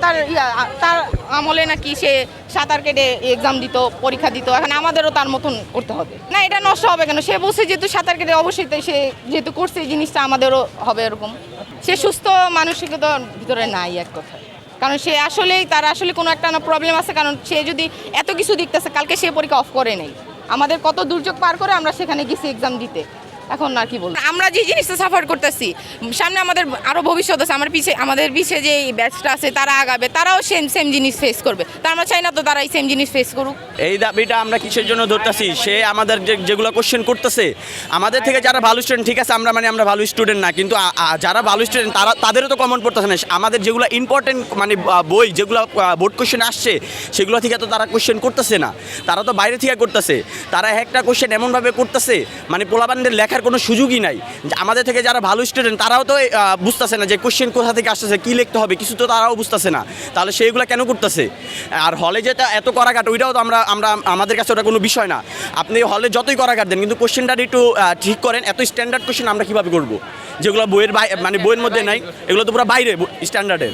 তার আমলে নাকি সে সাঁতার কেটে এক্সাম দিত, পরীক্ষা দিত, এখন আমাদেরও তার মতন করতে হবে না। এটা নষ্ট হবে কেন? সে বলছে যেহেতু সাঁতার কেটে, অবশ্যই সে যেহেতু করছে এই জিনিসটা আমাদেরও হবে এরকম। সে সুস্থ মানসিকতার ভিতরে নাই এক কথা, কারণ সে আসলেই তার আসলে কোনো একটা না প্রবলেম আছে। কারণ সে যদি এত কিছু দেখতেছে, কালকে সে পরীক্ষা অফ করে নেই, আমাদের কত দুর্যোগ পার করে আমরা সেখানে গেছি এক্সাম দিতে। এখন আর কি বলবো, আমরা যে জিনিসটা সাফার করতেছি, সামনে আমাদের আরো ভবিষ্যৎ আছে, আমাদের পিছিয়ে যে ব্যাচটা আছে তারা আগাবে, তারাও সেম জিনিস ফেস করবে। তা আমরা চাই না তো তারা এই সেম জিনিস ফেস করুক। এই দাবিটা আমরা কিসের জন্য ধরতেছি? সে আমাদের যেগুলো কোশ্চেন করতেছে, আমাদের থেকে যারা ভালো স্টুডেন্ট, ঠিক আছে আমরা ভালো স্টুডেন্ট না, কিন্তু যারা ভালো স্টুডেন্ট তাদেরও তো কমন পড়তেছে না। আমাদের যেগুলো ইম্পর্টেন্ট মানে বই যেগুলো বোর্ড কোশ্চেন আসছে, সেগুলো থেকে তো তারা কোশ্চেন করতেছে না, তারা তো বাইরে থেকে করতেছে। তারা একটা কোশ্চেন এমনভাবে করতেছে মানে পোলাপানদের লেখার কোনো সুযোগই নাই। আমাদের থেকে যারা ভালো স্টুডেন্ট তারাও তো বুঝতেছে না যে কোশ্চেন কোথা থেকে আসতেছে, কী লিখতে হবে, কিছু তো তারাও বুঝতেছে না। তাহলে সেইগুলো কেন করতেছে? আর হলে যেটা এত করাঘাট, ওইটাও তো আমাদের কাছে ওটা কোনো বিষয় না। আপনি হলে যতই করাঘাট দেন, কিন্তু কোশ্চেনটা একটু ঠিক করেন। এত স্ট্যান্ডার্ড কোশ্চেন আমরা কীভাবে করবো যেগুলো বইয়ের মানে বইয়ের মধ্যে নাই? এগুলো তো পুরো বাইরে স্ট্যান্ডার্ডের।